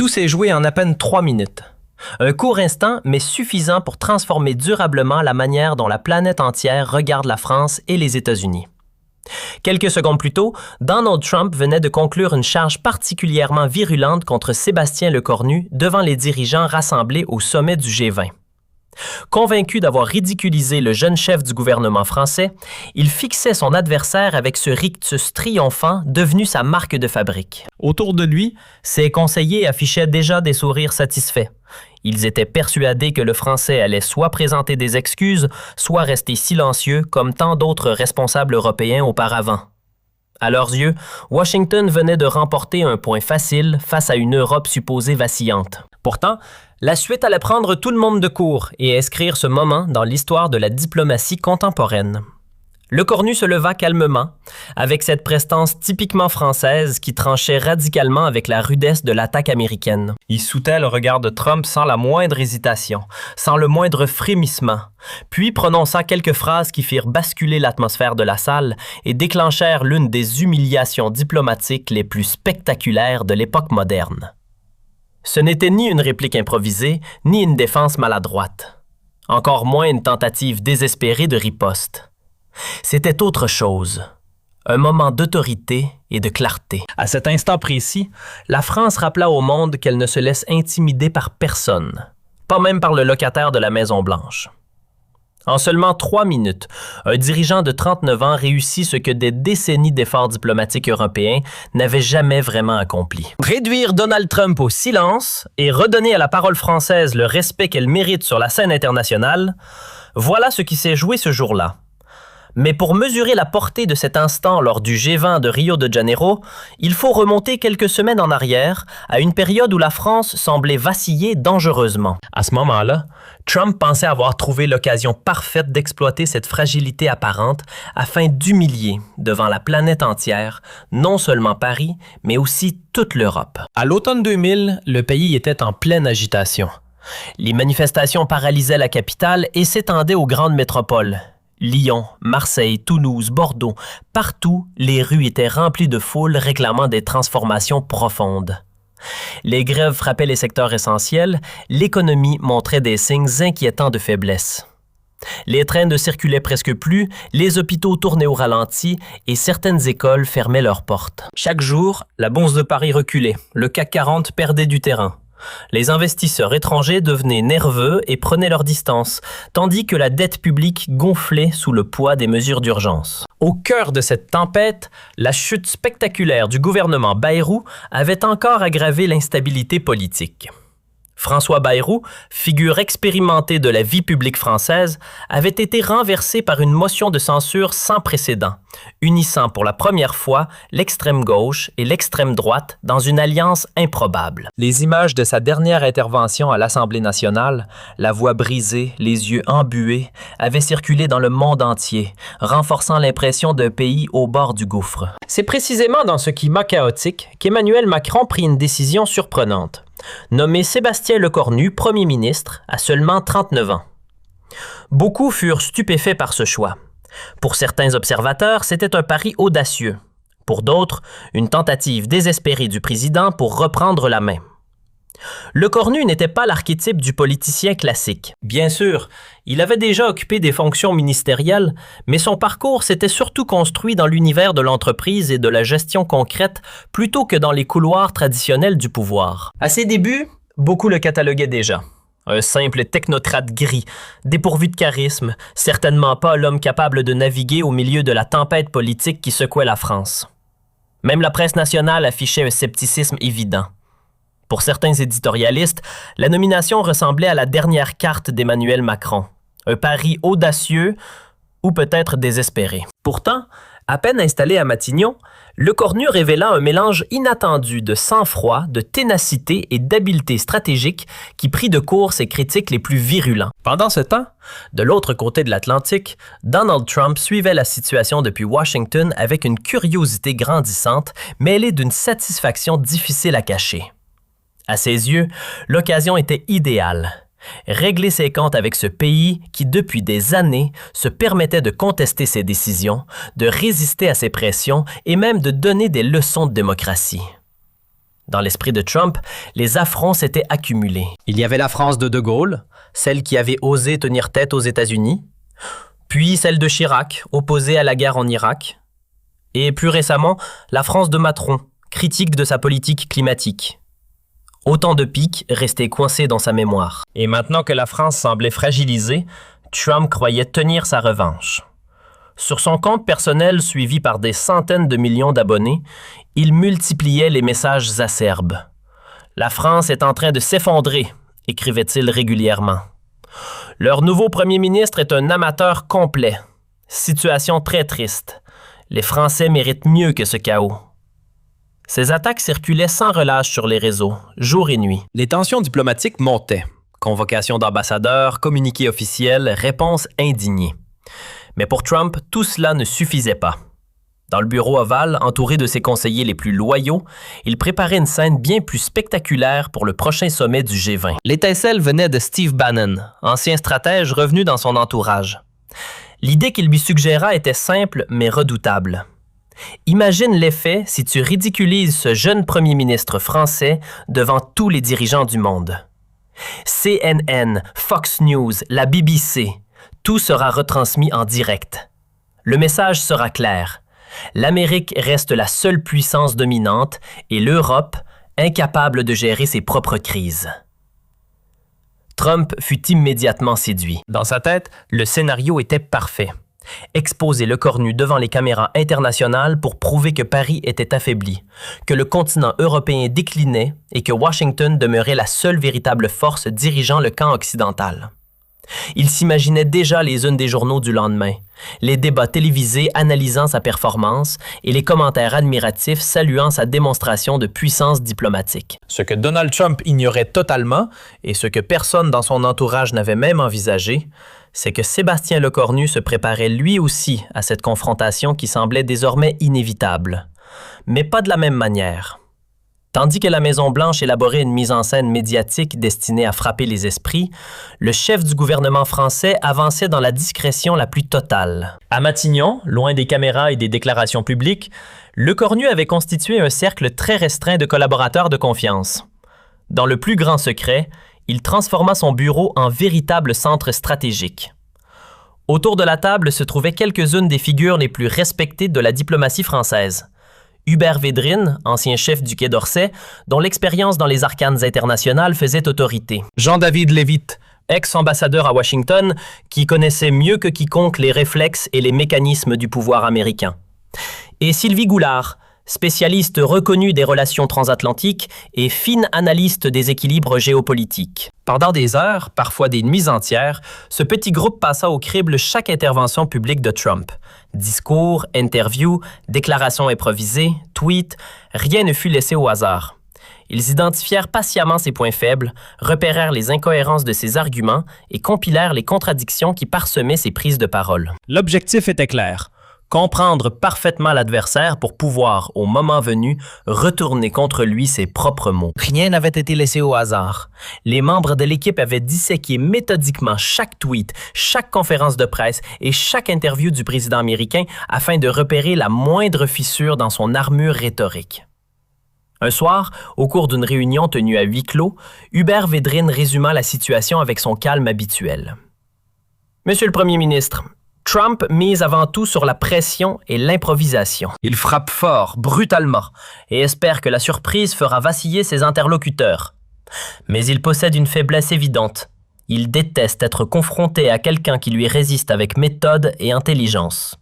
Tout s'est joué en à peine 3 minutes. Un court instant, mais suffisant pour transformer durablement la manière dont la planète entière regarde la France et les États-Unis. Quelques secondes plus tôt, Donald Trump venait de conclure une charge particulièrement virulente contre Sébastien Lecornu devant les dirigeants rassemblés au sommet du G20. Convaincu d'avoir ridiculisé le jeune chef du gouvernement français, il fixait son adversaire avec ce rictus triomphant devenu sa marque de fabrique. Autour de lui, ses conseillers affichaient déjà des sourires satisfaits. Ils étaient persuadés que le Français allait soit présenter des excuses, soit rester silencieux comme tant d'autres responsables européens auparavant. À leurs yeux, Washington venait de remporter un point facile face à une Europe supposée vacillante. Pourtant, la suite allait prendre tout le monde de court et inscrire ce moment dans l'histoire de la diplomatie contemporaine. Lecornu se leva calmement, avec cette prestance typiquement française qui tranchait radicalement avec la rudesse de l'attaque américaine. Il soutait le regard de Trump sans la moindre hésitation, sans le moindre frémissement, puis prononça quelques phrases qui firent basculer l'atmosphère de la salle et déclenchèrent l'une des humiliations diplomatiques les plus spectaculaires de l'époque moderne. Ce n'était ni une réplique improvisée, ni une défense maladroite. Encore moins une tentative désespérée de riposte. C'était autre chose. Un moment d'autorité et de clarté. À cet instant précis, la France rappela au monde qu'elle ne se laisse intimider par personne, pas même par le locataire de la Maison-Blanche. En seulement 3 minutes, un dirigeant de 39 ans réussit ce que des décennies d'efforts diplomatiques européens n'avaient jamais vraiment accompli. Réduire Donald Trump au silence et redonner à la parole française le respect qu'elle mérite sur la scène internationale, voilà ce qui s'est joué ce jour-là. Mais pour mesurer la portée de cet instant lors du G20 de Rio de Janeiro, il faut remonter quelques semaines en arrière, à une période où la France semblait vaciller dangereusement. À ce moment-là, Trump pensait avoir trouvé l'occasion parfaite d'exploiter cette fragilité apparente afin d'humilier, devant la planète entière, non seulement Paris, mais aussi toute l'Europe. À l'automne 2000, le pays était en pleine agitation. Les manifestations paralysaient la capitale et s'étendaient aux grandes métropoles. Lyon, Marseille, Toulouse, Bordeaux, partout, les rues étaient remplies de foules réclamant des transformations profondes. Les grèves frappaient les secteurs essentiels, l'économie montrait des signes inquiétants de faiblesse. Les trains ne circulaient presque plus, les hôpitaux tournaient au ralenti et certaines écoles fermaient leurs portes. Chaque jour, la Bourse de Paris reculait, le CAC 40 perdait du terrain. Les investisseurs étrangers devenaient nerveux et prenaient leur distance, tandis que la dette publique gonflait sous le poids des mesures d'urgence. Au cœur de cette tempête, la chute spectaculaire du gouvernement Bayrou avait encore aggravé l'instabilité politique. François Bayrou, figure expérimentée de la vie publique française, avait été renversé par une motion de censure sans précédent, unissant pour la première fois l'extrême gauche et l'extrême droite dans une alliance improbable. Les images de sa dernière intervention à l'Assemblée nationale, la voix brisée, les yeux embués, avaient circulé dans le monde entier, renforçant l'impression d'un pays au bord du gouffre. C'est précisément dans ce climat chaotique qu'Emmanuel Macron prit une décision surprenante. Nommé Sébastien Lecornu Premier ministre à seulement 39 ans. Beaucoup furent stupéfaits par ce choix. Pour certains observateurs, c'était un pari audacieux. Pour d'autres, une tentative désespérée du président pour reprendre la main. Lecornu n'était pas l'archétype du politicien classique. Bien sûr, il avait déjà occupé des fonctions ministérielles, mais son parcours s'était surtout construit dans l'univers de l'entreprise et de la gestion concrète plutôt que dans les couloirs traditionnels du pouvoir. À ses débuts, beaucoup le cataloguaient déjà. Un simple technocrate gris, dépourvu de charisme, certainement pas l'homme capable de naviguer au milieu de la tempête politique qui secouait la France. Même la presse nationale affichait un scepticisme évident. Pour certains éditorialistes, la nomination ressemblait à la dernière carte d'Emmanuel Macron. Un pari audacieux ou peut-être désespéré. Pourtant, à peine installé à Matignon, Lecornu révéla un mélange inattendu de sang-froid, de ténacité et d'habileté stratégique qui prit de court ses critiques les plus virulents. Pendant ce temps, de l'autre côté de l'Atlantique, Donald Trump suivait la situation depuis Washington avec une curiosité grandissante, mêlée d'une satisfaction difficile à cacher. À ses yeux, l'occasion était idéale. Régler ses comptes avec ce pays qui, depuis des années, se permettait de contester ses décisions, de résister à ses pressions et même de donner des leçons de démocratie. Dans l'esprit de Trump, les affronts s'étaient accumulés. Il y avait la France de De Gaulle, celle qui avait osé tenir tête aux États-Unis, puis celle de Chirac, opposée à la guerre en Irak, et plus récemment, la France de Macron, critique de sa politique climatique. Autant de pics restés coincés dans sa mémoire. Et maintenant que la France semblait fragilisée, Trump croyait tenir sa revanche. Sur son compte personnel suivi par des centaines de millions d'abonnés, il multipliait les messages acerbes. « La France est en train de s'effondrer », écrivait-il régulièrement. « Leur nouveau premier ministre est un amateur complet. Situation très triste. Les Français méritent mieux que ce chaos. » Ces attaques circulaient sans relâche sur les réseaux, jour et nuit. Les tensions diplomatiques montaient. Convocation d'ambassadeurs, communiqués officiels, réponses indignées. Mais pour Trump, tout cela ne suffisait pas. Dans le bureau ovale, entouré de ses conseillers les plus loyaux, il préparait une scène bien plus spectaculaire pour le prochain sommet du G20. L'étincelle venait de Steve Bannon, ancien stratège revenu dans son entourage. L'idée qu'il lui suggéra était simple mais redoutable. Imagine l'effet si tu ridiculises ce jeune premier ministre français devant tous les dirigeants du monde. CNN, Fox News, la BBC, tout sera retransmis en direct. Le message sera clair. L'Amérique reste la seule puissance dominante et l'Europe incapable de gérer ses propres crises. Trump fut immédiatement séduit. Dans sa tête, le scénario était parfait. Exposer le cornu devant les caméras internationales pour prouver que Paris était affaibli, que le continent européen déclinait et que Washington demeurait la seule véritable force dirigeant le camp occidental. Il s'imaginait déjà les unes des journaux du lendemain, les débats télévisés analysant sa performance et les commentaires admiratifs saluant sa démonstration de puissance diplomatique. Ce que Donald Trump ignorait totalement, et ce que personne dans son entourage n'avait même envisagé, c'est que Sébastien Lecornu se préparait lui aussi à cette confrontation qui semblait désormais inévitable. Mais pas de la même manière. Tandis que la Maison-Blanche élaborait une mise en scène médiatique destinée à frapper les esprits, le chef du gouvernement français avançait dans la discrétion la plus totale. À Matignon, loin des caméras et des déclarations publiques, Lecornu avait constitué un cercle très restreint de collaborateurs de confiance. Dans le plus grand secret, il transforma son bureau en véritable centre stratégique. Autour de la table se trouvaient quelques-unes des figures les plus respectées de la diplomatie française. Hubert Védrine, ancien chef du Quai d'Orsay, dont l'expérience dans les arcanes internationales faisait autorité. Jean-David Lévite, ex-ambassadeur à Washington, qui connaissait mieux que quiconque les réflexes et les mécanismes du pouvoir américain. Et Sylvie Goulard, spécialiste reconnue des relations transatlantiques et fine analyste des équilibres géopolitiques. Pendant des heures, parfois des nuits entières, ce petit groupe passa au crible chaque intervention publique de Trump. Discours, interviews, déclarations improvisées, tweets, rien ne fut laissé au hasard. Ils identifièrent patiemment ses points faibles, repérèrent les incohérences de ses arguments et compilèrent les contradictions qui parsemaient ses prises de parole. L'objectif était clair. Comprendre parfaitement l'adversaire pour pouvoir, au moment venu, retourner contre lui ses propres mots. Rien n'avait été laissé au hasard. Les membres de l'équipe avaient disséqué méthodiquement chaque tweet, chaque conférence de presse et chaque interview du président américain afin de repérer la moindre fissure dans son armure rhétorique. Un soir, au cours d'une réunion tenue à huis clos, Hubert Védrine résuma la situation avec son calme habituel. « Monsieur le Premier ministre, Trump mise avant tout sur la pression et l'improvisation. Il frappe fort, brutalement, et espère que la surprise fera vaciller ses interlocuteurs. Mais il possède une faiblesse évidente. Il déteste être confronté à quelqu'un qui lui résiste avec méthode et intelligence.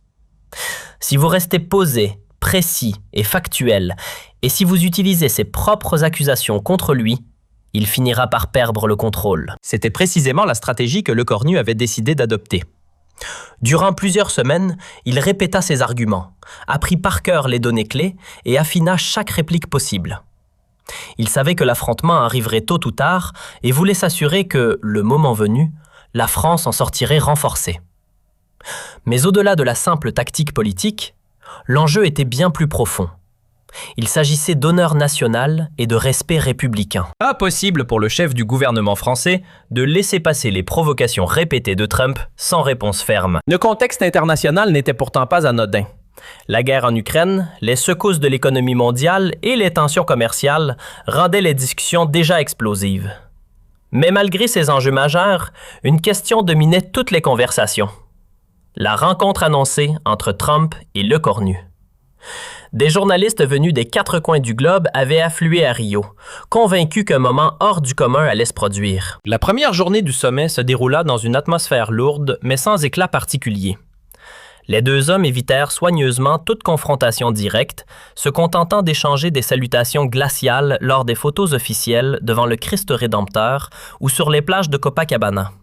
Si vous restez posé, précis et factuel, et si vous utilisez ses propres accusations contre lui, il finira par perdre le contrôle. » C'était précisément la stratégie que Lecornu avait décidé d'adopter. Durant plusieurs semaines, il répéta ses arguments, apprit par cœur les données clés et affina chaque réplique possible. Il savait que l'affrontement arriverait tôt ou tard et voulait s'assurer que, le moment venu, la France en sortirait renforcée. Mais au-delà de la simple tactique politique, l'enjeu était bien plus profond. Il s'agissait d'honneur national et de respect républicain. Pas possible pour le chef du gouvernement français de laisser passer les provocations répétées de Trump sans réponse ferme. Le contexte international n'était pourtant pas anodin. La guerre en Ukraine, les secousses de l'économie mondiale et les tensions commerciales rendaient les discussions déjà explosives. Mais malgré ces enjeux majeurs, une question dominait toutes les conversations. La rencontre annoncée entre Trump et Le Cornu. Des journalistes venus des 4 coins du globe avaient afflué à Rio, convaincus qu'un moment hors du commun allait se produire. La première journée du sommet se déroula dans une atmosphère lourde, mais sans éclat particulier. Les deux hommes évitèrent soigneusement toute confrontation directe, se contentant d'échanger des salutations glaciales lors des photos officielles devant le Christ Rédempteur ou sur les plages de Copacabana.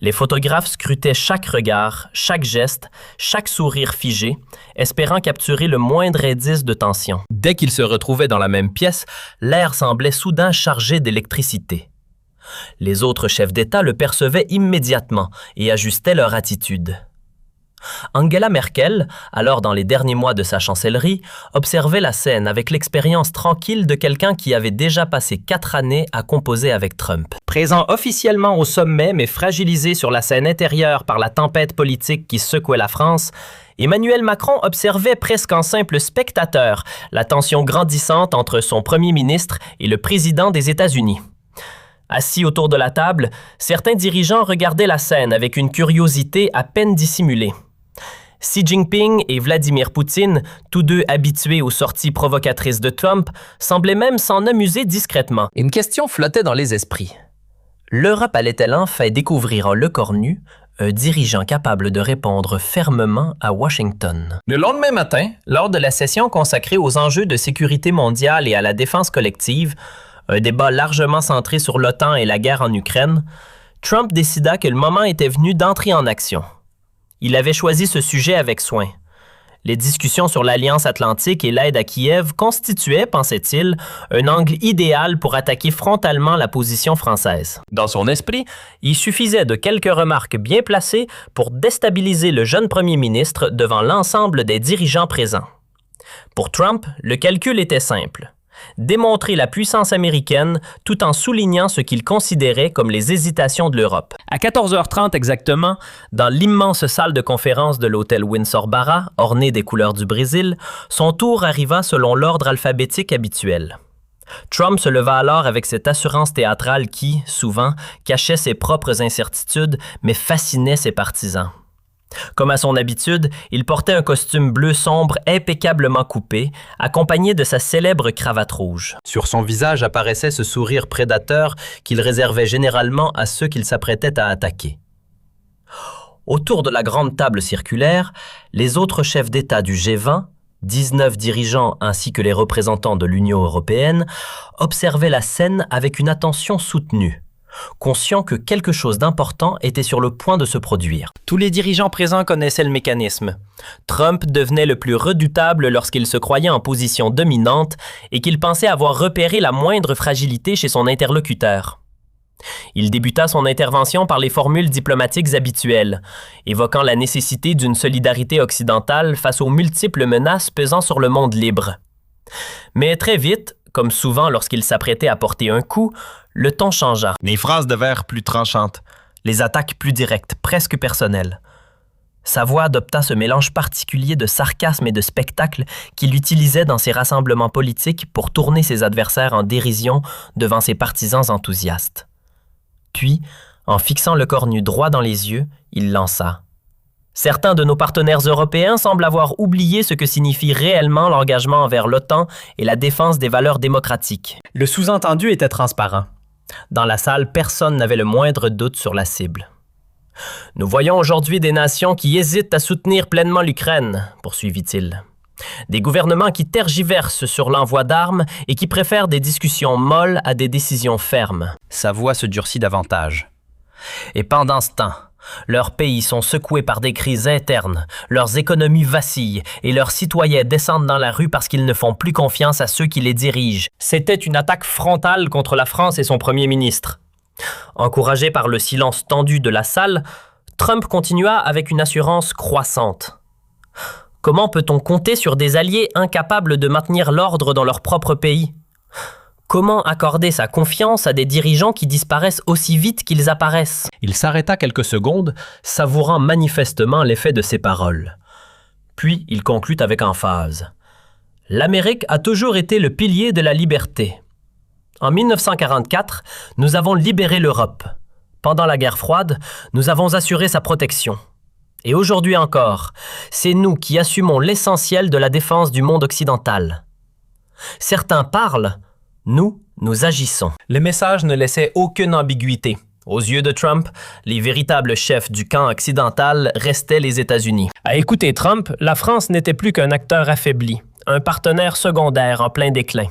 Les photographes scrutaient chaque regard, chaque geste, chaque sourire figé, espérant capturer le moindre indice de tension. Dès qu'ils se retrouvaient dans la même pièce, l'air semblait soudain chargé d'électricité. Les autres chefs d'État le percevaient immédiatement et ajustaient leur attitude. Angela Merkel, alors dans les derniers mois de sa chancellerie, observait la scène avec l'expérience tranquille de quelqu'un qui avait déjà passé 4 années à composer avec Trump. Présent officiellement au sommet mais fragilisé sur la scène intérieure par la tempête politique qui secouait la France, Emmanuel Macron observait presque en simple spectateur la tension grandissante entre son premier ministre et le président des États-Unis. Assis autour de la table, certains dirigeants regardaient la scène avec une curiosité à peine dissimulée. Xi Jinping et Vladimir Poutine, tous deux habitués aux sorties provocatrices de Trump, semblaient même s'en amuser discrètement. Une question flottait dans les esprits. L'Europe allait-elle enfin découvrir en Le Cornu un dirigeant capable de répondre fermement à Washington? Le lendemain matin, lors de la session consacrée aux enjeux de sécurité mondiale et à la défense collective, un débat largement centré sur l'OTAN et la guerre en Ukraine, Trump décida que le moment était venu d'entrer en action. Il avait choisi ce sujet avec soin. Les discussions sur l'Alliance atlantique et l'aide à Kiev constituaient, pensait-il, un angle idéal pour attaquer frontalement la position française. Dans son esprit, il suffisait de quelques remarques bien placées pour déstabiliser le jeune premier ministre devant l'ensemble des dirigeants présents. Pour Trump, le calcul était simple. Démontrer la puissance américaine tout en soulignant ce qu'il considérait comme les hésitations de l'Europe. À 14h30 exactement, dans l'immense salle de conférence de l'hôtel Windsor-Barra, ornée des couleurs du Brésil, son tour arriva selon l'ordre alphabétique habituel. Trump se leva alors avec cette assurance théâtrale qui, souvent, cachait ses propres incertitudes mais fascinait ses partisans. Comme à son habitude, il portait un costume bleu sombre impeccablement coupé, accompagné de sa célèbre cravate rouge. Sur son visage apparaissait ce sourire prédateur qu'il réservait généralement à ceux qu'il s'apprêtait à attaquer. Autour de la grande table circulaire, les autres chefs d'État du G20, 19 dirigeants ainsi que les représentants de l'Union européenne, observaient la scène avec une attention soutenue, conscient que quelque chose d'important était sur le point de se produire. Tous les dirigeants présents connaissaient le mécanisme. Trump devenait le plus redoutable lorsqu'il se croyait en position dominante et qu'il pensait avoir repéré la moindre fragilité chez son interlocuteur. Il débuta son intervention par les formules diplomatiques habituelles, évoquant la nécessité d'une solidarité occidentale face aux multiples menaces pesant sur le monde libre. Mais très vite, comme souvent lorsqu'il s'apprêtait à porter un coup, le ton changea. Les phrases devinrent plus tranchantes, les attaques plus directes, presque personnelles. Sa voix adopta ce mélange particulier de sarcasme et de spectacle qu'il utilisait dans ses rassemblements politiques pour tourner ses adversaires en dérision devant ses partisans enthousiastes. Puis, en fixant Le Cornu droit dans les yeux, il lança. Certains de nos partenaires européens semblent avoir oublié ce que signifie réellement l'engagement envers l'OTAN et la défense des valeurs démocratiques. Le sous-entendu était transparent. Dans la salle, personne n'avait le moindre doute sur la cible. Nous voyons aujourd'hui des nations qui hésitent à soutenir pleinement l'Ukraine, poursuivit-il. Des gouvernements qui tergiversent sur l'envoi d'armes et qui préfèrent des discussions molles à des décisions fermes. Sa voix se durcit davantage. Et pendant ce temps, leurs pays sont secoués par des crises internes, leurs économies vacillent et leurs citoyens descendent dans la rue parce qu'ils ne font plus confiance à ceux qui les dirigent. C'était une attaque frontale contre la France et son premier ministre. Encouragé par le silence tendu de la salle, Trump continua avec une assurance croissante. Comment peut-on compter sur des alliés incapables de maintenir l'ordre dans leur propre pays? Comment accorder sa confiance à des dirigeants qui disparaissent aussi vite qu'ils apparaissent? Il s'arrêta quelques secondes, savourant manifestement l'effet de ses paroles. Puis il conclut avec emphase. « L'Amérique a toujours été le pilier de la liberté. En 1944, nous avons libéré l'Europe. Pendant la guerre froide, nous avons assuré sa protection. Et aujourd'hui encore, c'est nous qui assumons l'essentiel de la défense du monde occidental. Certains parlent, nous agissons. » Le message ne laissait aucune ambiguïté. Aux yeux de Trump, les véritables chefs du camp occidental restaient les États-Unis. À écouter Trump, la France n'était plus qu'un acteur affaibli, un partenaire secondaire en plein déclin.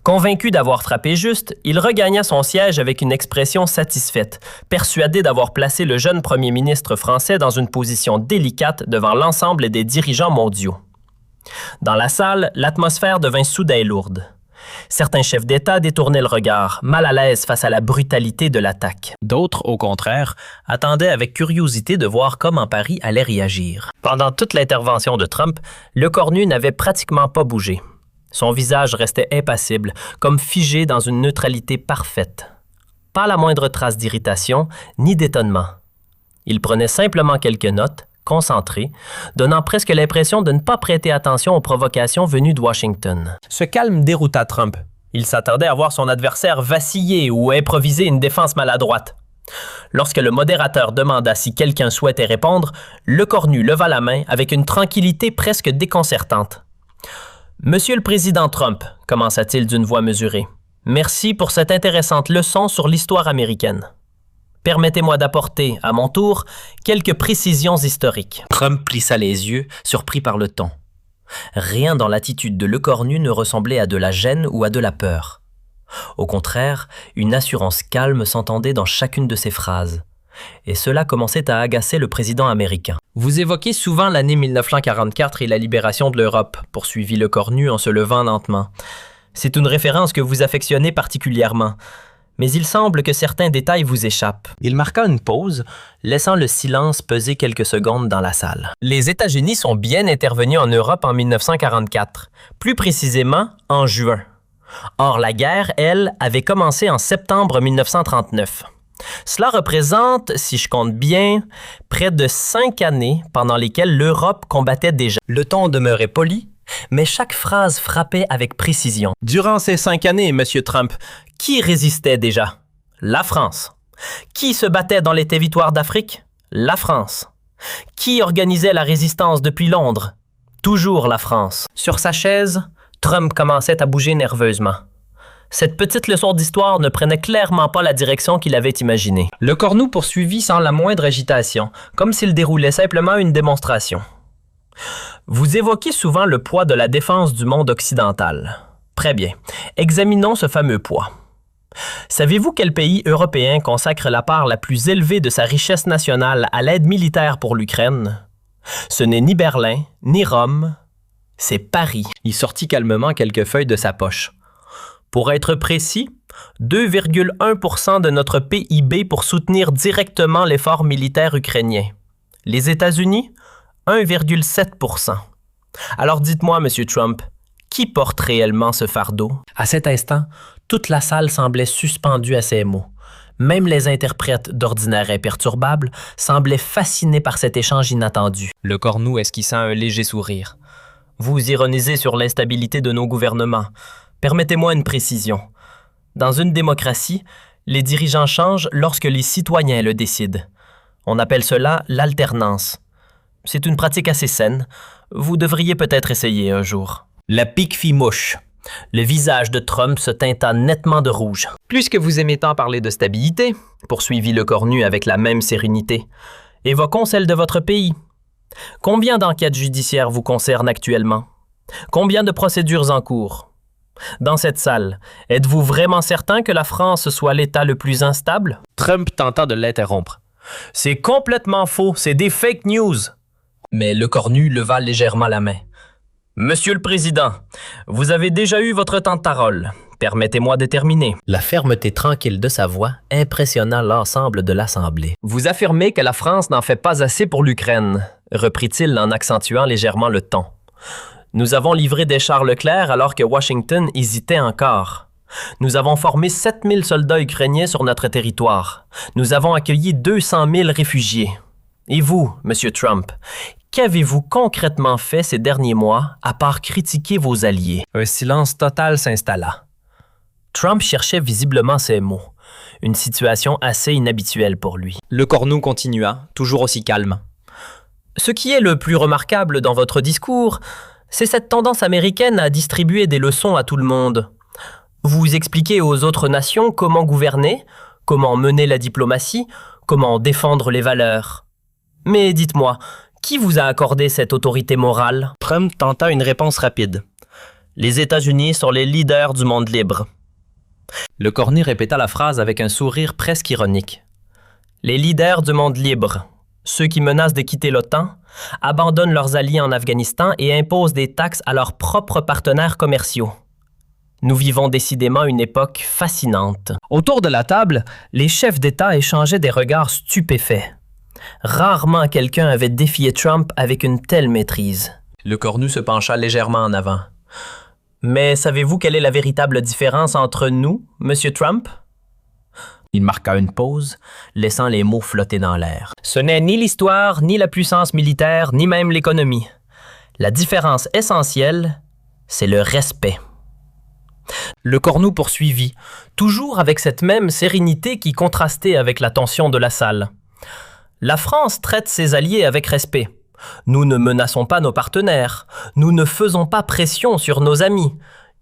Convaincu d'avoir frappé juste, il regagna son siège avec une expression satisfaite, persuadé d'avoir placé le jeune premier ministre français dans une position délicate devant l'ensemble des dirigeants mondiaux. Dans la salle, l'atmosphère devint soudain lourde. Certains chefs d'État détournaient le regard, mal à l'aise face à la brutalité de l'attaque. D'autres, au contraire, attendaient avec curiosité de voir comment Paris allait réagir. Pendant toute l'intervention de Trump, Lecornu n'avait pratiquement pas bougé. Son visage restait impassible, comme figé dans une neutralité parfaite. Pas la moindre trace d'irritation, ni d'étonnement. Il prenait simplement quelques notes, concentré, donnant presque l'impression de ne pas prêter attention aux provocations venues de Washington. Ce calme dérouta Trump. Il s'attendait à voir son adversaire vaciller ou improviser une défense maladroite. Lorsque le modérateur demanda si quelqu'un souhaitait répondre, Lecornu leva la main avec une tranquillité presque déconcertante. « Monsieur le Président Trump, commença-t-il d'une voix mesurée, merci pour cette intéressante leçon sur l'histoire américaine. Permettez-moi d'apporter, à mon tour, quelques précisions historiques. » Trump plissa les yeux, surpris par le ton. Rien dans l'attitude de Lecornu ne ressemblait à de la gêne ou à de la peur. Au contraire, une assurance calme s'entendait dans chacune de ses phrases. Et cela commençait à agacer le président américain. « Vous évoquez souvent l'année 1944 et la libération de l'Europe, poursuivit Lecornu en se levant lentement. C'est une référence que vous affectionnez particulièrement. Mais il semble que certains détails vous échappent. » Il marqua une pause, laissant le silence peser quelques secondes dans la salle. Les États-Unis sont bien intervenus en Europe en 1944, plus précisément en juin. Or, la guerre, elle, avait commencé en septembre 1939. Cela représente, si je compte bien, près de 5 années pendant lesquelles l'Europe combattait déjà. Le ton demeurait poli, mais chaque phrase frappait avec précision. Durant ces 5 années, M. Trump, qui résistait déjà? La France. Qui se battait dans les territoires d'Afrique? La France. Qui organisait la résistance depuis Londres? Toujours la France. Sur sa chaise, Trump commençait à bouger nerveusement. Cette petite leçon d'histoire ne prenait clairement pas la direction qu'il avait imaginée. Lecornu poursuivit sans la moindre agitation, comme s'il déroulait simplement une démonstration. Vous évoquez souvent le poids de la défense du monde occidental. Très bien. Examinons ce fameux poids. Savez-vous quel pays européen consacre la part la plus élevée de sa richesse nationale à l'aide militaire pour l'Ukraine? Ce n'est ni Berlin, ni Rome, c'est Paris. Il sortit calmement quelques feuilles de sa poche. Pour être précis, 2,1% de notre PIB pour soutenir directement l'effort militaire ukrainien. Les États-Unis, 1,7%. Alors dites-moi, M. Trump, qui porte réellement ce fardeau? À cet instant, toute la salle semblait suspendue à ces mots. Même les interprètes, d'ordinaire imperturbables, semblaient fascinés par cet échange inattendu. Lecornu esquissa un léger sourire. Vous ironisez sur l'instabilité de nos gouvernements. Permettez-moi une précision. Dans une démocratie, les dirigeants changent lorsque les citoyens le décident. On appelle cela l'alternance. C'est une pratique assez saine. Vous devriez peut-être essayer un jour. La pique fit mouche. Le visage de Trump se teinta nettement de rouge. Puisque vous aimez tant parler de stabilité, poursuivit Lecornu avec la même sérénité, évoquons celle de votre pays. Combien d'enquêtes judiciaires vous concernent actuellement? Combien de procédures en cours? Dans cette salle, êtes-vous vraiment certain que la France soit l'État le plus instable? Trump tenta de l'interrompre. C'est complètement faux, c'est des fake news. Mais Lecornu leva légèrement la main. Monsieur le Président, vous avez déjà eu votre temps de parole. Permettez-moi de terminer. La fermeté tranquille de sa voix impressionna l'ensemble de l'Assemblée. Vous affirmez que la France n'en fait pas assez pour l'Ukraine, reprit-il en accentuant légèrement le ton. Nous avons livré des chars Leclerc alors que Washington hésitait encore. Nous avons formé 7000 soldats ukrainiens sur notre territoire. Nous avons accueilli 200 000 réfugiés. Et vous, M. Trump, Qu'avez-vous concrètement fait ces derniers mois à part critiquer vos alliés? Un silence total s'installa. Trump cherchait visiblement ses mots, une situation assez inhabituelle pour lui. Le Cornu continua, toujours aussi calme. Ce qui est le plus remarquable dans votre discours, c'est cette tendance américaine à distribuer des leçons à tout le monde. Vous expliquez aux autres nations comment gouverner, comment mener la diplomatie, comment défendre les valeurs. Mais dites-moi, qui vous a accordé cette autorité morale? Trump tenta une réponse rapide. Les États-Unis sont les leaders du monde libre. Le Cornu répéta la phrase avec un sourire presque ironique. Les leaders du monde libre, ceux qui menacent de quitter l'OTAN, abandonnent leurs alliés en Afghanistan et imposent des taxes à leurs propres partenaires commerciaux. Nous vivons décidément une époque fascinante. Autour de la table, les chefs d'État échangeaient des regards stupéfaits. Rarement quelqu'un avait défié Trump avec une telle maîtrise. Le Cornu se pencha légèrement en avant. Mais savez-vous quelle est la véritable différence entre nous, Monsieur Trump? Il marqua une pause, laissant les mots flotter dans l'air. Ce n'est ni l'histoire, ni la puissance militaire, ni même l'économie. La différence essentielle, c'est le respect. Le Cornu poursuivit, toujours avec cette même sérénité qui contrastait avec la tension de la salle. La France traite ses alliés avec respect. Nous ne menaçons pas nos partenaires, nous ne faisons pas pression sur nos amis.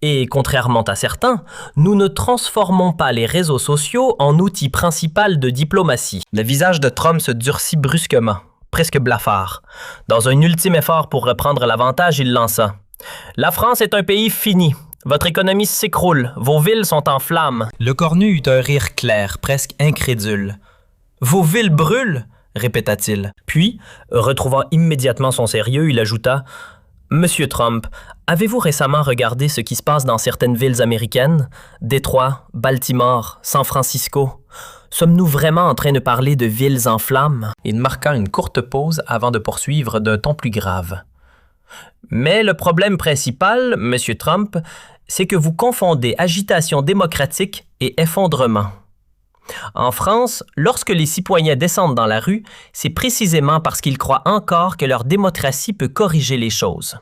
Et contrairement à certains, nous ne transformons pas les réseaux sociaux en outil principal de diplomatie. Le visage de Trump se durcit brusquement, presque blafard. Dans un ultime effort pour reprendre l'avantage, il lança. « La France est un pays fini. Votre économie s'écroule. Vos villes sont en flammes. » Le Cornu eut un rire clair, presque incrédule. « Vos villes brûlent ?» répéta-t-il. Puis, retrouvant immédiatement son sérieux, il ajouta « Monsieur Trump, avez-vous récemment regardé ce qui se passe dans certaines villes américaines? Détroit, Baltimore, San Francisco. Sommes-nous vraiment en train de parler de villes en flammes? » Il marqua une courte pause avant de poursuivre d'un ton plus grave. « Mais le problème principal, Monsieur Trump, c'est que vous confondez agitation démocratique et effondrement. En France, lorsque les citoyens descendent dans la rue, c'est précisément parce qu'ils croient encore que leur démocratie peut corriger les choses.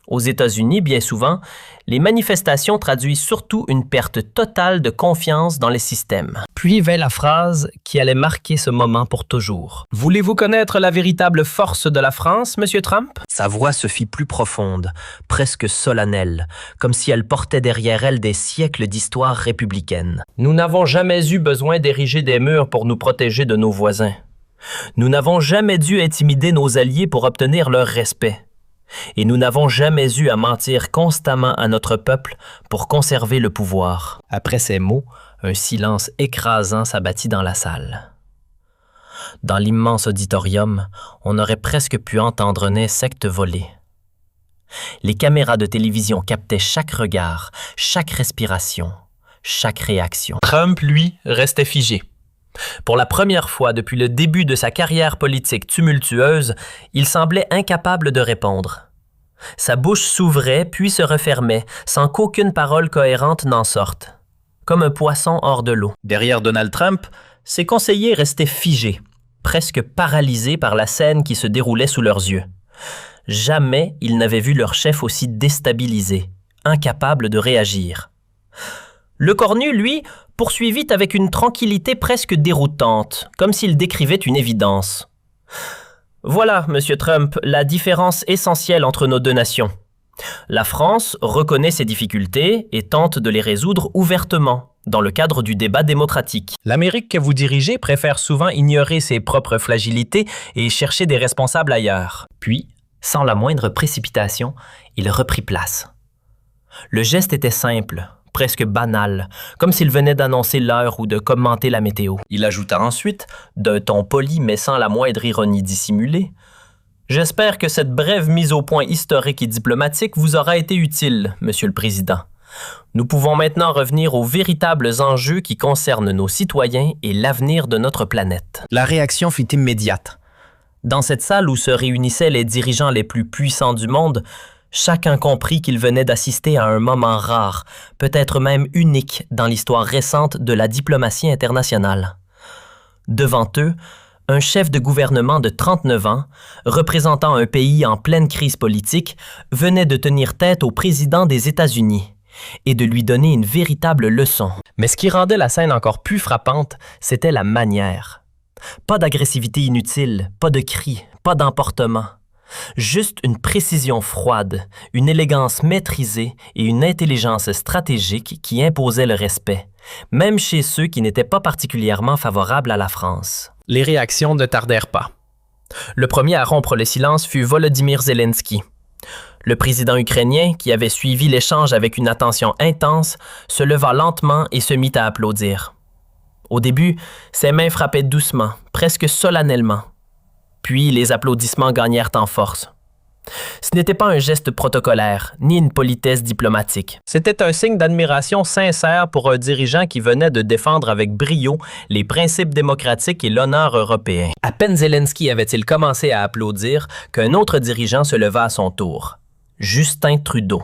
Aux États-Unis, bien souvent, les manifestations traduisent surtout une perte totale de confiance dans les systèmes. Puis vint la phrase qui allait marquer ce moment pour toujours. « Voulez-vous connaître la véritable force de la France, Monsieur Trump? » Sa voix se fit plus profonde, presque solennelle, comme si elle portait derrière elle des siècles d'histoire républicaine. « Nous n'avons jamais eu besoin d'ériger des murs pour nous protéger de nos voisins. Nous n'avons jamais dû intimider nos alliés pour obtenir leur respect. Et nous n'avons jamais eu à mentir constamment à notre peuple pour conserver le pouvoir. » Après ces mots, un silence écrasant s'abattit dans la salle. Dans l'immense auditorium, on aurait presque pu entendre un insecte voler. Les caméras de télévision captaient chaque regard, chaque respiration, chaque réaction. Trump, lui, restait figé. Pour la première fois depuis le début de sa carrière politique tumultueuse, il semblait incapable de répondre. Sa bouche s'ouvrait puis se refermait, sans qu'aucune parole cohérente n'en sorte, comme un poisson hors de l'eau. Derrière Donald Trump, ses conseillers restaient figés, presque paralysés par la scène qui se déroulait sous leurs yeux. Jamais ils n'avaient vu leur chef aussi déstabilisé, incapable de réagir. Le Cornu, lui, poursuivit avec une tranquillité presque déroutante, comme s'il décrivait une évidence. « Voilà, Monsieur Trump, la différence essentielle entre nos deux nations. La France reconnaît ses difficultés et tente de les résoudre ouvertement, dans le cadre du débat démocratique. L'Amérique que vous dirigez préfère souvent ignorer ses propres fragilités et chercher des responsables ailleurs. » Puis, sans la moindre précipitation, il reprit place. Le geste était simple, presque banal, comme s'il venait d'annoncer l'heure ou de commenter la météo. Il ajouta ensuite, d'un ton poli mais sans la moindre ironie dissimulée, « J'espère que cette brève mise au point historique et diplomatique vous aura été utile, Monsieur le Président. Nous pouvons maintenant revenir aux véritables enjeux qui concernent nos citoyens et l'avenir de notre planète. » La réaction fut immédiate. Dans cette salle où se réunissaient les dirigeants les plus puissants du monde, chacun comprit qu'il venait d'assister à un moment rare, peut-être même unique dans l'histoire récente de la diplomatie internationale. Devant eux, un chef de gouvernement de 39 ans, représentant un pays en pleine crise politique, venait de tenir tête au président des États-Unis et de lui donner une véritable leçon. Mais ce qui rendait la scène encore plus frappante, c'était la manière. Pas d'agressivité inutile, pas de cris, pas d'emportement. Juste une précision froide, une élégance maîtrisée et une intelligence stratégique qui imposaient le respect, même chez ceux qui n'étaient pas particulièrement favorables à la France. Les réactions ne tardèrent pas. Le premier à rompre le silence fut Volodymyr Zelensky. Le président ukrainien, qui avait suivi l'échange avec une attention intense, se leva lentement et se mit à applaudir. Au début, ses mains frappaient doucement, presque solennellement. Puis les applaudissements gagnèrent en force. Ce n'était pas un geste protocolaire, ni une politesse diplomatique. C'était un signe d'admiration sincère pour un dirigeant qui venait de défendre avec brio les principes démocratiques et l'honneur européen. À peine Zelensky avait-il commencé à applaudir qu'un autre dirigeant se leva à son tour. Justin Trudeau.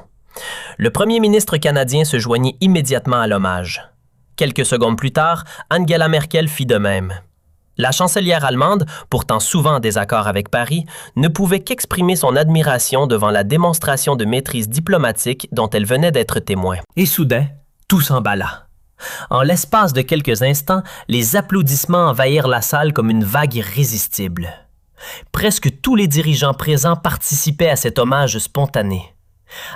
Le premier ministre canadien se joignit immédiatement à l'hommage. Quelques secondes plus tard, Angela Merkel fit de même. La chancelière allemande, pourtant souvent en désaccord avec Paris, ne pouvait qu'exprimer son admiration devant la démonstration de maîtrise diplomatique dont elle venait d'être témoin. Et soudain, tout s'emballa. En l'espace de quelques instants, les applaudissements envahirent la salle comme une vague irrésistible. Presque tous les dirigeants présents participaient à cet hommage spontané,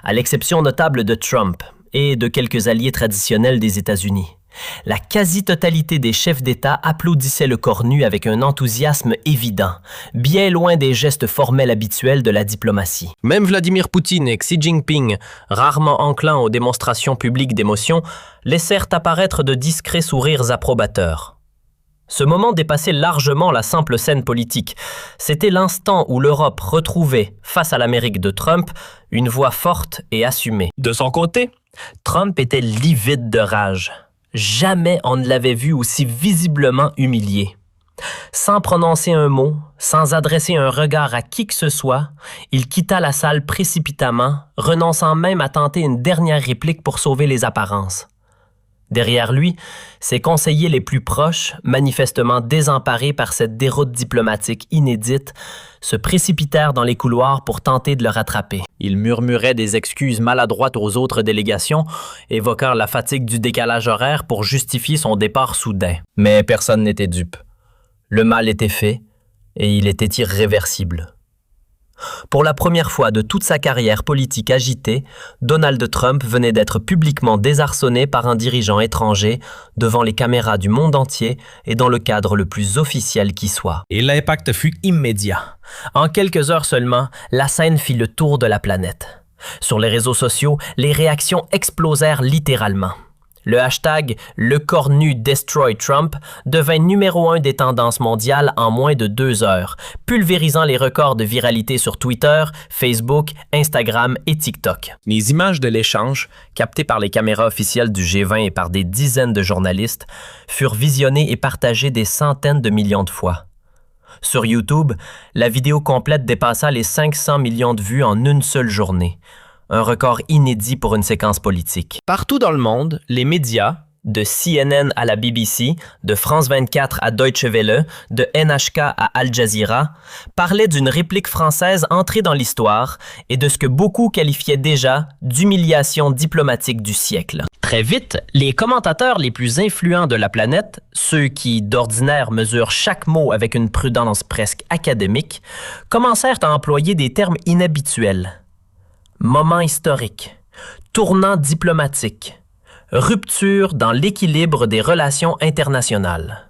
à l'exception notable de Trump et de quelques alliés traditionnels des États-Unis. La quasi-totalité des chefs d'État applaudissaient le corps nu avec un enthousiasme évident, bien loin des gestes formels habituels de la diplomatie. Même Vladimir Poutine et Xi Jinping, rarement enclins aux démonstrations publiques d'émotion, laissèrent apparaître de discrets sourires approbateurs. Ce moment dépassait largement la simple scène politique. C'était l'instant où l'Europe retrouvait, face à l'Amérique de Trump, une voix forte et assumée. De son côté, Trump était livide de rage. Jamais on ne l'avait vu aussi visiblement humilié. Sans prononcer un mot, sans adresser un regard à qui que ce soit, il quitta la salle précipitamment, renonçant même à tenter une dernière réplique pour sauver les apparences. Derrière lui, ses conseillers les plus proches, manifestement désemparés par cette déroute diplomatique inédite, se précipitèrent dans les couloirs pour tenter de le rattraper. Ils murmuraient des excuses maladroites aux autres délégations, évoquant la fatigue du décalage horaire pour justifier son départ soudain. Mais personne n'était dupe. Le mal était fait et il était irréversible. Pour la première fois de toute sa carrière politique agitée, Donald Trump venait d'être publiquement désarçonné par un dirigeant étranger devant les caméras du monde entier et dans le cadre le plus officiel qui soit. Et l'impact fut immédiat. En quelques heures seulement, la scène fit le tour de la planète. Sur les réseaux sociaux, les réactions explosèrent littéralement. Le hashtag « Le corps nu Destroy Trump » devint numéro 1 des tendances mondiales en moins de 2 heures, pulvérisant les records de viralité sur Twitter, Facebook, Instagram et TikTok. Les images de l'échange, captées par les caméras officielles du G20 et par des dizaines de journalistes, furent visionnées et partagées des centaines de millions de fois. Sur YouTube, la vidéo complète dépassa les 500 millions de vues en une seule journée. Un record inédit pour une séquence politique. Partout dans le monde, les médias, de CNN à la BBC, de France 24 à Deutsche Welle, de NHK à Al Jazeera, parlaient d'une réplique française entrée dans l'histoire et de ce que beaucoup qualifiaient déjà d'humiliation diplomatique du siècle. Très vite, les commentateurs les plus influents de la planète, ceux qui d'ordinaire mesurent chaque mot avec une prudence presque académique, commencèrent à employer des termes inhabituels. Moment historique, tournant diplomatique, rupture dans l'équilibre des relations internationales.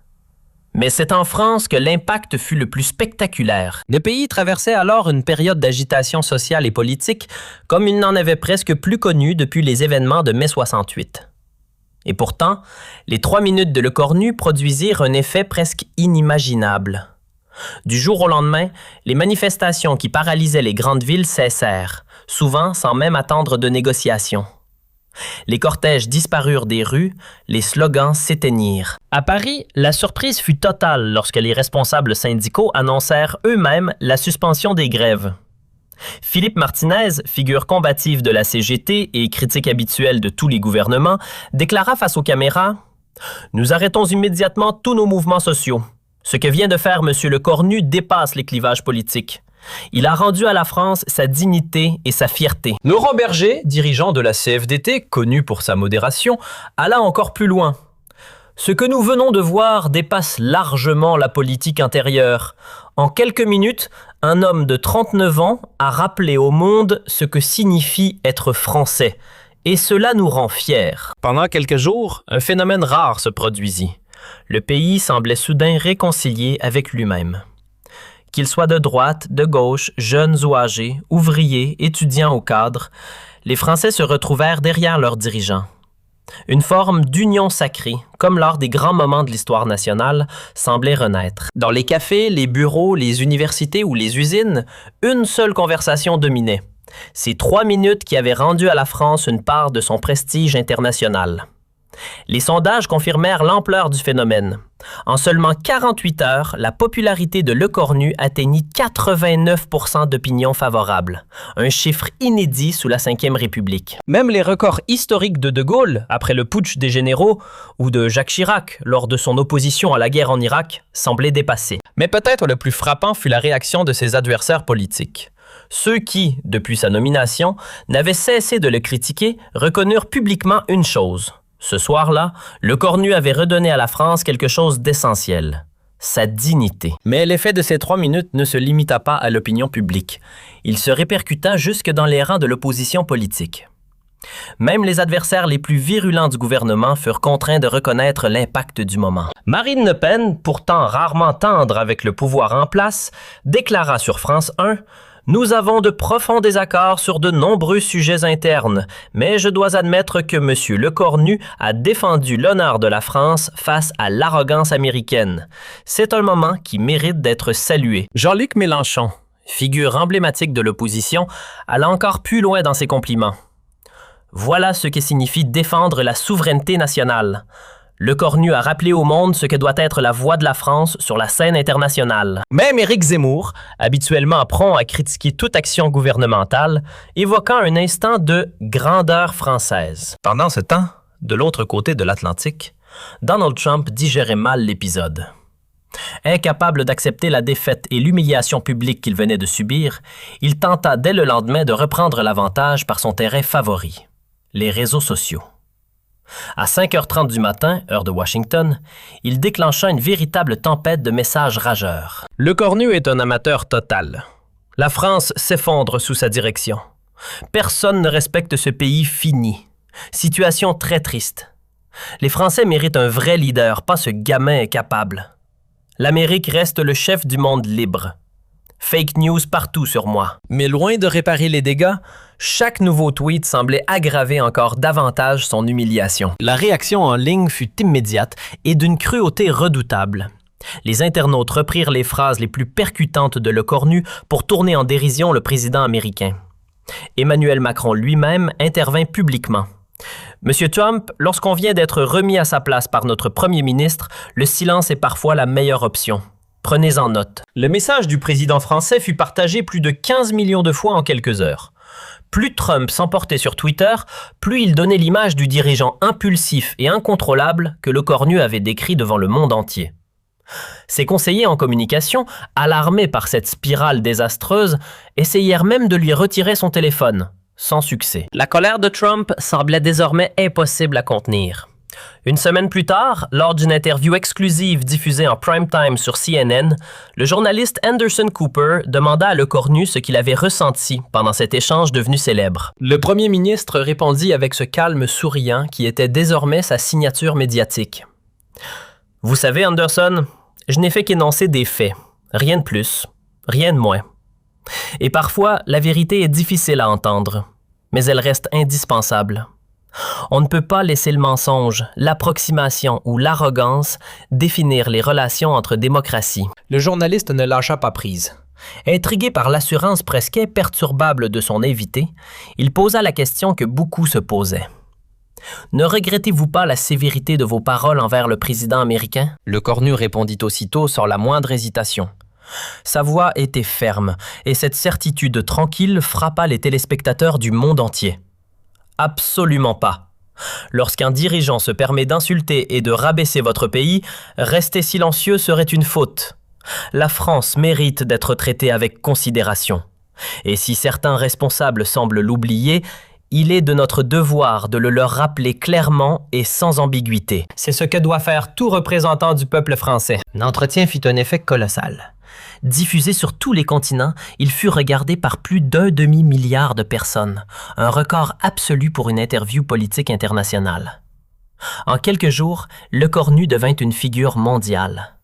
Mais c'est en France que l'impact fut le plus spectaculaire. Le pays traversait alors une période d'agitation sociale et politique comme il n'en avait presque plus connu depuis les événements de mai 68. Et pourtant, les 3 minutes de Le corps nu produisirent un effet presque inimaginable. Du jour au lendemain, les manifestations qui paralysaient les grandes villes cessèrent, souvent sans même attendre de négociations. Les cortèges disparurent des rues, les slogans s'éteignirent. À Paris, la surprise fut totale lorsque les responsables syndicaux annoncèrent eux-mêmes la suspension des grèves. Philippe Martinez, figure combative de la CGT et critique habituelle de tous les gouvernements, déclara face aux caméras « Nous arrêtons immédiatement tous nos mouvements sociaux. Ce que vient de faire M. Lecornu dépasse les clivages politiques. Il a rendu à la France sa dignité et sa fierté. Laurent Berger, dirigeant de la CFDT, connu pour sa modération, alla encore plus loin. Ce que nous venons de voir dépasse largement la politique intérieure. En quelques minutes, un homme de 39 ans a rappelé au monde ce que signifie être français. Et cela nous rend fiers. Pendant quelques jours, un phénomène rare se produisit. Le pays semblait soudain réconcilié avec lui-même. Qu'ils soient de droite, de gauche, jeunes ou âgés, ouvriers, étudiants ou cadres, les Français se retrouvèrent derrière leurs dirigeants. Une forme d'union sacrée, comme lors des grands moments de l'histoire nationale, semblait renaître. Dans les cafés, les bureaux, les universités ou les usines, une seule conversation dominait. Ces 3 minutes qui avaient rendu à la France une part de son prestige international. Les sondages confirmèrent l'ampleur du phénomène. En seulement 48 heures, la popularité de Lecornu atteignit 89% d'opinion favorable, un chiffre inédit sous la Ve République. Même les records historiques de Gaulle, après le putsch des généraux, ou de Jacques Chirac, lors de son opposition à la guerre en Irak, semblaient dépassés. Mais peut-être le plus frappant fut la réaction de ses adversaires politiques. Ceux qui, depuis sa nomination, n'avaient cessé de le critiquer, reconnurent publiquement une chose. Ce soir-là, Lecornu avait redonné à la France quelque chose d'essentiel, sa dignité. Mais l'effet de ces 3 minutes ne se limita pas à l'opinion publique. Il se répercuta jusque dans les rangs de l'opposition politique. Même les adversaires les plus virulents du gouvernement furent contraints de reconnaître l'impact du moment. Marine Le Pen, pourtant rarement tendre avec le pouvoir en place, déclara sur France 1 « Nous avons de profonds désaccords sur de nombreux sujets internes, mais je dois admettre que M. Lecornu a défendu l'honneur de la France face à l'arrogance américaine. C'est un moment qui mérite d'être salué. » Jean-Luc Mélenchon, figure emblématique de l'opposition, alla encore plus loin dans ses compliments. Voilà ce que signifie défendre la souveraineté nationale. Lecornu a rappelé au monde ce que doit être la voix de la France sur la scène internationale. Même Éric Zemmour, habituellement prompt à critiquer toute action gouvernementale, évoquant un instant de grandeur française. Pendant ce temps, de l'autre côté de l'Atlantique, Donald Trump digérait mal l'épisode. Incapable d'accepter la défaite et l'humiliation publique qu'il venait de subir, il tenta dès le lendemain de reprendre l'avantage par son terrain favori, les réseaux sociaux. À 5h30 du matin, heure de Washington, il déclencha une véritable tempête de messages rageurs. Lecornu est un amateur total. La France s'effondre sous sa direction. Personne ne respecte ce pays fini. Situation très triste. Les Français méritent un vrai leader, pas ce gamin incapable. L'Amérique reste le chef du monde libre. Fake news partout sur moi. Mais loin de réparer les dégâts, chaque nouveau tweet semblait aggraver encore davantage son humiliation. La réaction en ligne fut immédiate et d'une cruauté redoutable. Les internautes reprirent les phrases les plus percutantes de Lecornu pour tourner en dérision le président américain. Emmanuel Macron lui-même intervint publiquement. Monsieur Trump, lorsqu'on vient d'être remis à sa place par notre premier ministre, le silence est parfois la meilleure option. Prenez-en note. Le message du président français fut partagé plus de 15 millions de fois en quelques heures. Plus Trump s'emportait sur Twitter, plus il donnait l'image du dirigeant impulsif et incontrôlable que Lecornu avait décrit devant le monde entier. Ses conseillers en communication, alarmés par cette spirale désastreuse, essayèrent même de lui retirer son téléphone, sans succès. La colère de Trump semblait désormais impossible à contenir. Une semaine plus tard, lors d'une interview exclusive diffusée en prime time sur CNN, le journaliste Anderson Cooper demanda à Lecornu ce qu'il avait ressenti pendant cet échange devenu célèbre. Le premier ministre répondit avec ce calme souriant qui était désormais sa signature médiatique. « Vous savez, Anderson, je n'ai fait qu'énoncer des faits. Rien de plus, rien de moins. Et parfois, la vérité est difficile à entendre, mais elle reste indispensable. On ne peut pas laisser le mensonge, l'approximation ou l'arrogance définir les relations entre démocraties. » Le journaliste ne lâcha pas prise. Intrigué par l'assurance presque imperturbable de son invité, il posa la question que beaucoup se posaient. « Ne regrettez-vous pas la sévérité de vos paroles envers le président américain? » Lecornu répondit aussitôt sans la moindre hésitation. Sa voix était ferme, et cette certitude tranquille frappa les téléspectateurs du monde entier. Absolument pas. Lorsqu'un dirigeant se permet d'insulter et de rabaisser votre pays, rester silencieux serait une faute. La France mérite d'être traitée avec considération. Et si certains responsables semblent l'oublier, il est de notre devoir de le leur rappeler clairement et sans ambiguïté. C'est ce que doit faire tout représentant du peuple français. L'entretien fit un effet colossal. Diffusé sur tous les continents, il fut regardé par plus d'1 demi-milliard de personnes, un record absolu pour une interview politique internationale. En quelques jours, Lecornu devint une figure mondiale.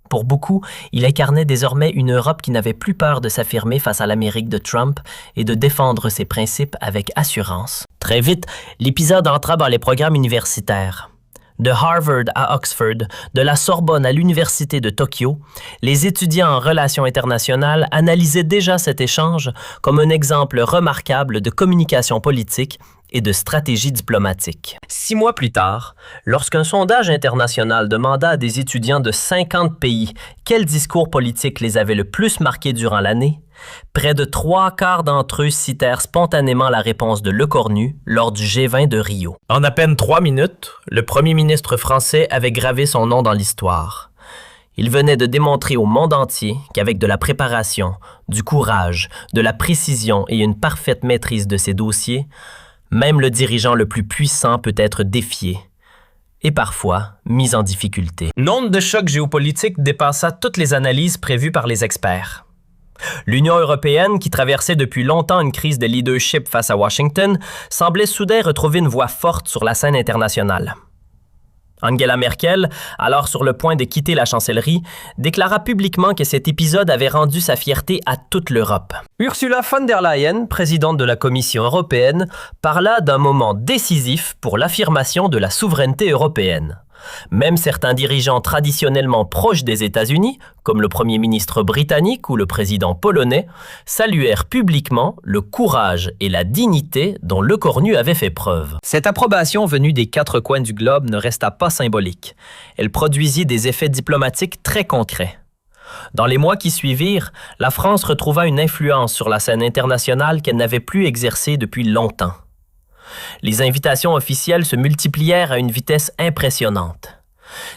Pour beaucoup, il incarnait désormais une Europe qui n'avait plus peur de s'affirmer face à l'Amérique de Trump et de défendre ses principes avec assurance. Très vite, l'épisode entra dans les programmes universitaires. De Harvard à Oxford, de la Sorbonne à l'Université de Tokyo, les étudiants en relations internationales analysaient déjà cet échange comme un exemple remarquable de communication politique et de stratégie diplomatique. 6 mois plus tard, lorsqu'un sondage international demanda à des étudiants de 50 pays quel discours politique les avait le plus marqués durant l'année, près de 3/4 d'entre eux citèrent spontanément la réponse de Lecornu lors du G20 de Rio. En à peine 3 minutes, le premier ministre français avait gravé son nom dans l'histoire. Il venait de démontrer au monde entier qu'avec de la préparation, du courage, de la précision et une parfaite maîtrise de ses dossiers, même le dirigeant le plus puissant peut être défié et parfois mis en difficulté. L'onde de choc géopolitique dépassa toutes les analyses prévues par les experts. L'Union européenne, qui traversait depuis longtemps une crise de leadership face à Washington, semblait soudain retrouver une voix forte sur la scène internationale. Angela Merkel, alors sur le point de quitter la chancellerie, déclara publiquement que cet épisode avait rendu sa fierté à toute l'Europe. Ursula von der Leyen, présidente de la Commission européenne, parla d'un moment décisif pour l'affirmation de la souveraineté européenne. Même certains dirigeants traditionnellement proches des États-Unis, comme le premier ministre britannique ou le président polonais, saluèrent publiquement le courage et la dignité dont Lecornu avait fait preuve. Cette approbation venue des 4 coins du globe ne resta pas symbolique. Elle produisit des effets diplomatiques très concrets. Dans les mois qui suivirent, la France retrouva une influence sur la scène internationale qu'elle n'avait plus exercée depuis longtemps. Les invitations officielles se multiplièrent à une vitesse impressionnante.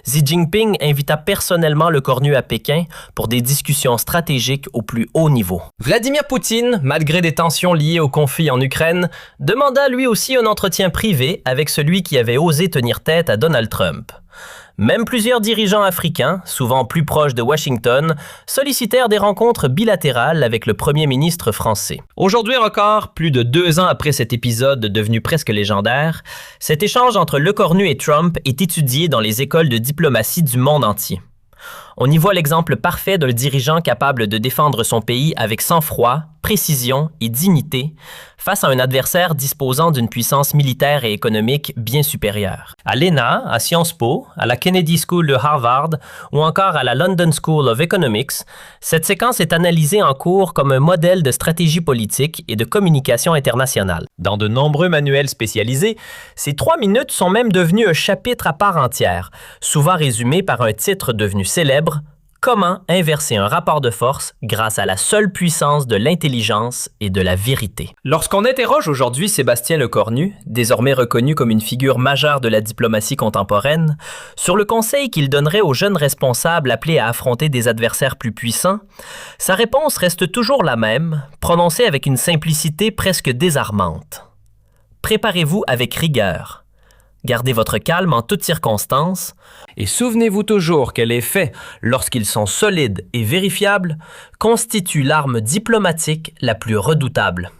Xi Jinping invita personnellement Lecornu à Pékin pour des discussions stratégiques au plus haut niveau. Vladimir Poutine, malgré des tensions liées au conflit en Ukraine, demanda lui aussi un entretien privé avec celui qui avait osé tenir tête à Donald Trump. Même plusieurs dirigeants africains, souvent plus proches de Washington, sollicitèrent des rencontres bilatérales avec le premier ministre français. Aujourd'hui encore, plus de 2 ans après cet épisode devenu presque légendaire, cet échange entre Lecornu et Trump est étudié dans les écoles de diplomatie du monde entier. On y voit l'exemple parfait d'un dirigeant capable de défendre son pays avec sang-froid, précision et dignité face à un adversaire disposant d'une puissance militaire et économique bien supérieure. À l'ENA, à Sciences Po, à la Kennedy School de Harvard ou encore à la London School of Economics, cette séquence est analysée en cours comme un modèle de stratégie politique et de communication internationale. Dans de nombreux manuels spécialisés, ces 3 minutes sont même devenues un chapitre à part entière, souvent résumé par un titre devenu célèbre: Comment inverser un rapport de force grâce à la seule puissance de l'intelligence et de la vérité. Lorsqu'on interroge aujourd'hui Sébastien Lecornu, désormais reconnu comme une figure majeure de la diplomatie contemporaine, sur le conseil qu'il donnerait aux jeunes responsables appelés à affronter des adversaires plus puissants, sa réponse reste toujours la même, prononcée avec une simplicité presque désarmante. Préparez-vous avec rigueur. Gardez votre calme en toutes circonstances et souvenez-vous toujours que les faits, lorsqu'ils sont solides et vérifiables, constituent l'arme diplomatique la plus redoutable.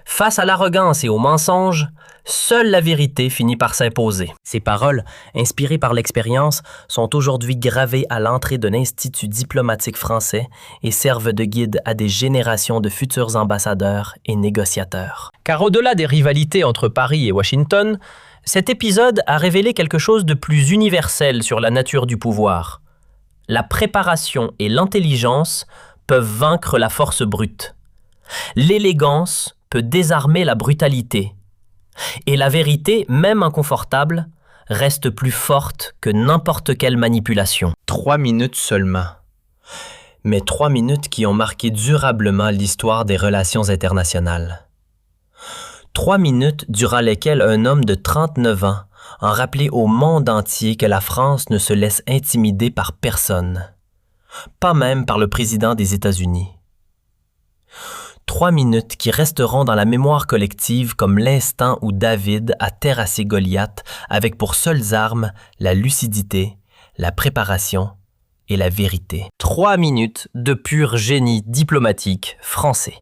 Face à l'arrogance et au mensonge, seule la vérité finit par s'imposer. Ces paroles, inspirées par l'expérience, sont aujourd'hui gravées à l'entrée de l'Institut diplomatique français et servent de guide à des générations de futurs ambassadeurs et négociateurs. Car au-delà des rivalités entre Paris et Washington, cet épisode a révélé quelque chose de plus universel sur la nature du pouvoir. La préparation et l'intelligence peuvent vaincre la force brute. L'élégance peut désarmer la brutalité. Et la vérité, même inconfortable, reste plus forte que n'importe quelle manipulation. 3 minutes seulement. Mais 3 minutes qui ont marqué durablement l'histoire des relations internationales. 3 minutes durant lesquelles un homme de 39 ans a rappelé au monde entier que la France ne se laisse intimider par personne, pas même par le président des États-Unis. 3 minutes qui resteront dans la mémoire collective comme l'instant où David a terrassé Goliath avec pour seules armes la lucidité, la préparation et la vérité. 3 minutes de pur génie diplomatique français.